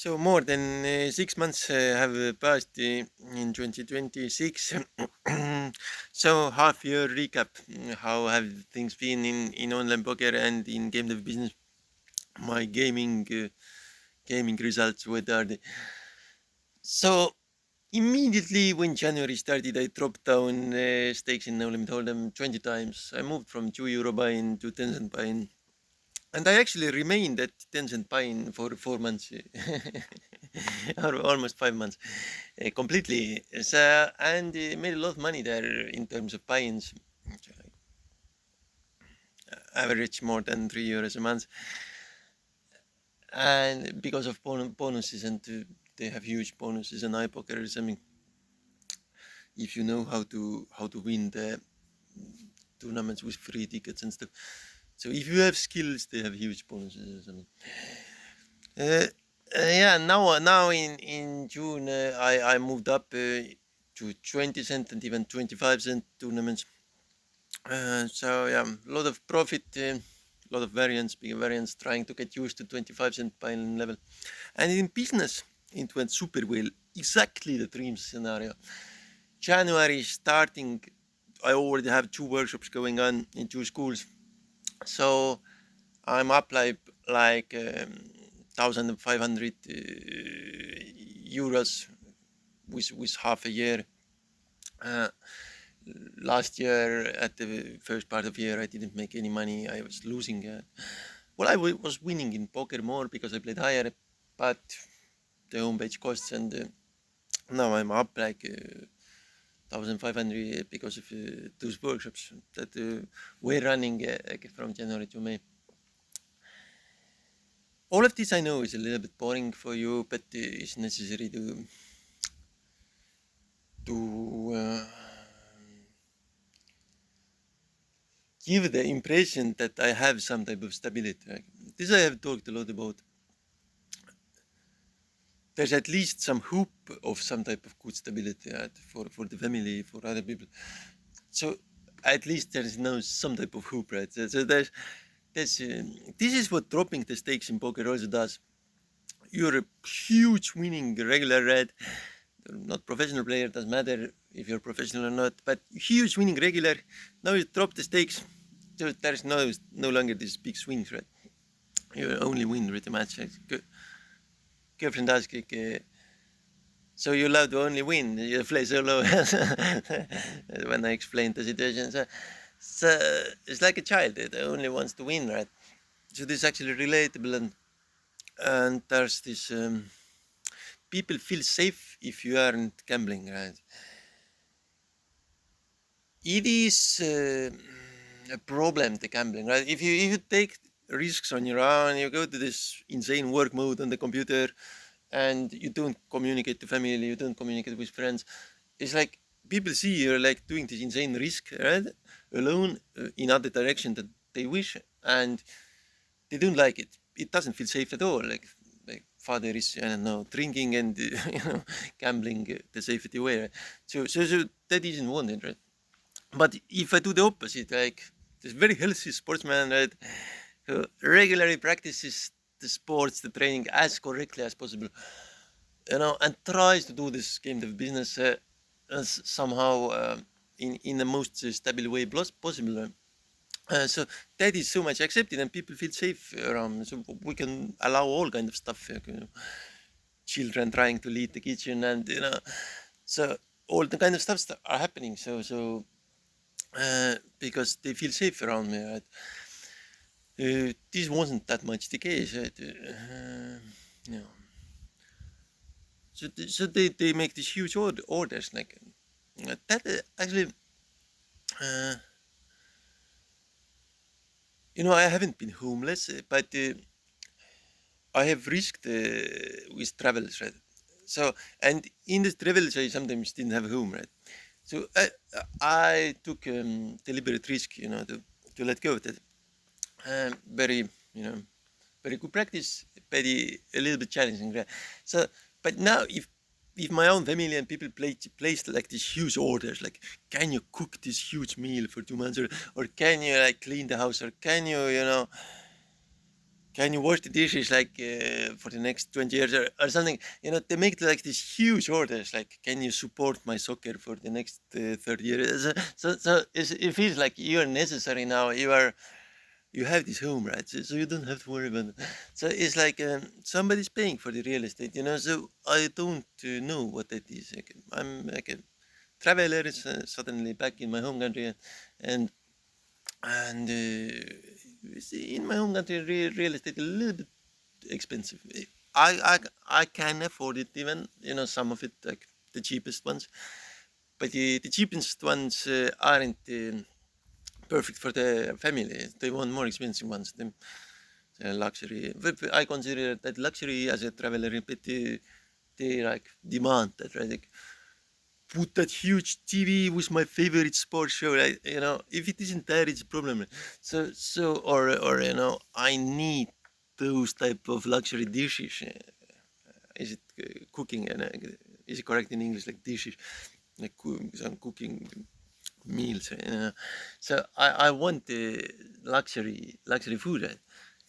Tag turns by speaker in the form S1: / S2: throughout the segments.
S1: So more than 6 months have passed in 2026. So half year recap. How have things been in online poker and in game dev business? My gaming results, what are they? So immediately when January started, I dropped down stakes in No Limit Hold'em 20 times. I moved from €2 buy-in to Tencent buy-in. And I actually remained at Tencent buy-in for 4 months, or almost 5 months, completely. So, and made a lot of money there in terms of buy-ins. Average more than €3 a month, and because of bonuses, and they have huge bonuses and iPoker. I mean, if you know how to win the tournaments with free tickets and stuff. So if you have skills, they have huge bonuses. I mean, yeah. Now in June, I moved up to 20 cent and even 25 cent tournaments. So yeah, a lot of profit, a lot of variance, big variance, trying to get used to 25 cent buy-in level. And in business, it went super well. Exactly the dream scenario. January starting, I already have 2 workshops going on in 2 schools. So I'm up like 1,500 euros with half a year. Last year, at the first part of the year, I didn't make any money. I was losing. Well, I was winning in poker more because I played higher, but the homepage costs, and now I'm up like 1,500 because of those workshops that we're running from January to May. All of this I know is a little bit boring for you, but it's necessary to give the impression that I have some type of stability. Right? This I have talked a lot about. There's at least some hope of some type of good stability, right? for the family, for other people. So at least there is now some type of hope, right? So there's this is what dropping the stakes in poker also does. You're a huge winning regular, right? Not professional player, doesn't matter if you're professional or not, but huge winning regular. Now you drop the stakes, so there's no longer this big swings, right? You only win with the match. Girlfriend asked, so you're allowed to only win, you play solo. When I explained the situation, so it's like a child that only wants to win, right? So this is actually relatable, and there's this people feel safe if you aren't gambling, right? It is a problem, the gambling, right? If you take risks on your own, you go to this insane work mode on the computer, and you don't communicate to family, you don't communicate with friends. It's like people see you're like doing this insane risk, right? Alone in other direction that they wish, and they don't like it. It doesn't feel safe at all. Like father is, I don't know, drinking and gambling the safety way. Right? So that isn't wanted, right? But if I do the opposite, like this very healthy sportsman, right, who regularly practices the sports, the training as correctly as possible, and tries to do this game dev business somehow in the most stable way possible. So that is so much accepted, and people feel safe around. So we can allow all kind of stuff, children trying to lead the kitchen, and so all the kind of stuff are happening. So because they feel safe around me, right? This wasn't that much the case, right? So they make these huge orders, like that actually. Uh, I haven't been homeless, but I have risked with travels, right? So, and in this travels, I sometimes didn't have a home, right? So I took deliberate risk, to let go of that. Very, very good practice, but a little bit challenging, right? So, but now if my own family and people place like these huge orders, like, can you cook this huge meal for 2 months, or can you like clean the house, or can you, can you wash the dishes like for the next 20 years or something? They make like these huge orders, like, can you support my soccer for the next 30 years? It feels like you're necessary now. You have this home, right? So you don't have to worry about it. So it's like somebody's paying for the real estate, so I don't know what that is. Like, I'm like a traveler, suddenly back in my home country, and in my home country, real estate a little bit expensive. I can afford it, even some of it, like the cheapest ones, but the cheapest ones aren't perfect for the family. They want more expensive ones. The luxury. I consider that luxury as a traveler, but they like demand that, right? Like, put that huge TV with my favorite sports show. Right? If it isn't there, it's a problem. Or I need those type of luxury dishes. Is it cooking? And is it correct in English? Like dishes, like some cooking meals. So I want the luxury food, right?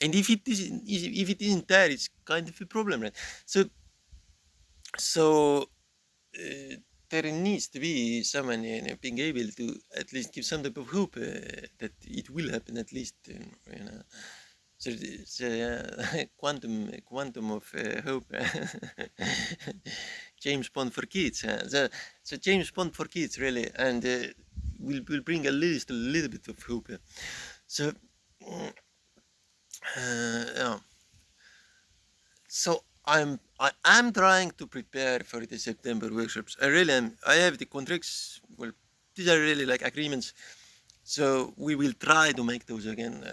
S1: And if it isn't there, it's kind of a problem, right? So there needs to be someone being able to at least give some type of hope that it will happen at least. So quantum of hope. James Bond for kids. So James Bond for kids, really, and will bring at least a little bit of hope. So yeah. So I am trying to prepare for the September workshops. I really am. I have the contracts. Well, these are really like agreements. So we will try to make those again.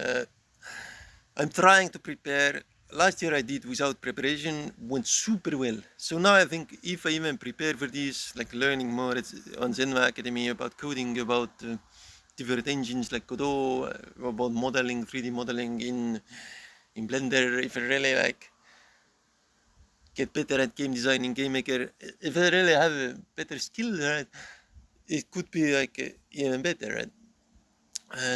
S1: I'm trying to prepare. Last year I did without preparation, went super well. So now I think if I even prepare for this, like learning more on Zenva Academy about coding, about different engines like Godot, about modeling, 3D modeling in Blender, if I really like get better at game design in GameMaker, if I really have a better skill, right, it could be like even better, right?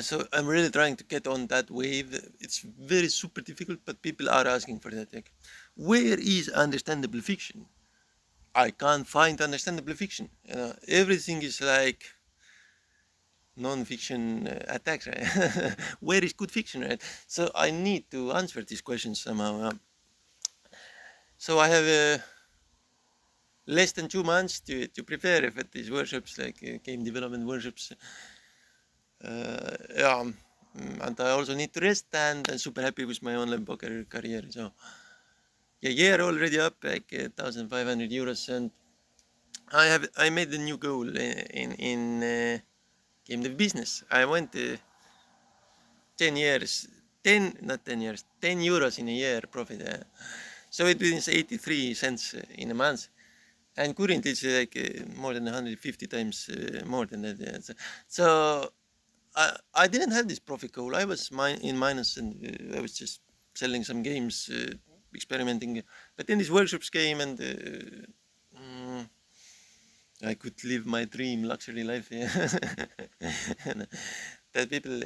S1: So I'm really trying to get on that wave. It's very super difficult, but people are asking for that. Like, where is understandable fiction? I can't find understandable fiction. Everything is like non-fiction attacks, right? Where is good fiction, right? So I need to answer these questions somehow. So I have less than 2 months to prepare for these workshops, like game development workshops. Yeah, and I also need to rest, and I'm super happy with my online poker career. So yeah, year already up like 1,500 euros, and I made a new goal in game dev business. I went 10 years, 10 not 10 years, 10 euros in a year profit. So it means 83 cents in a month. And currently it's like more than 150 times more than that. Yeah. So I didn't have this profit goal. I was in minus, and I was just selling some games, experimenting. But then these workshops came, and I could live my dream luxury life. Yeah. And, that people,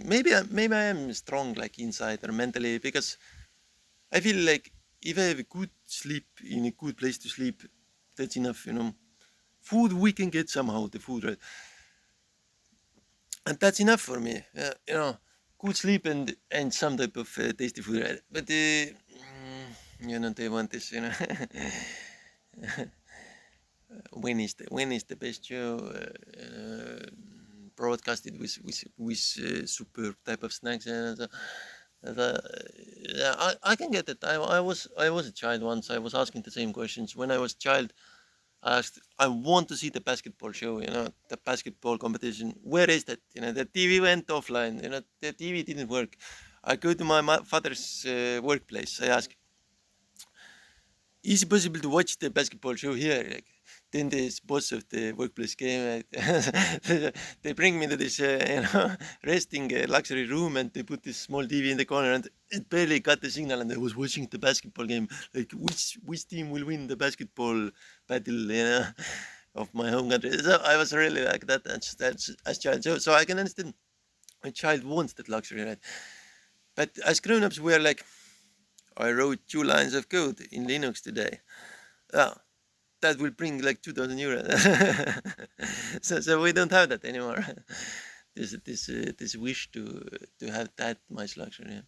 S1: maybe I am strong like inside or mentally, because I feel like if I have a good sleep in a good place to sleep, that's enough. Food we can get somehow, the food, right? And that's enough for me. Good sleep and some type of tasty food, right? But they want this. When is the best show broadcasted with superb type of snacks? Yeah, I can get it. I was a child once. I was asking the same questions when I was a child. I asked, I want to see the basketball show, the basketball competition. Where is that? The TV went offline. The TV didn't work. I go to my father's workplace. I ask, is it possible to watch the basketball show here? Like, then the boss of the workplace came. They bring me to this, resting luxury room, and they put this small TV in the corner, and it barely got the signal. And I was watching the basketball game, like which team will win the basketball battle, of my home country. So I was really like that as child. So I can understand a child wants that luxury, right? But as grown-ups, we are like, I wrote 2 lines of code in Linux today. Oh, that will bring like 2,000 euros. So we don't have that anymore. This wish to have that much luxury.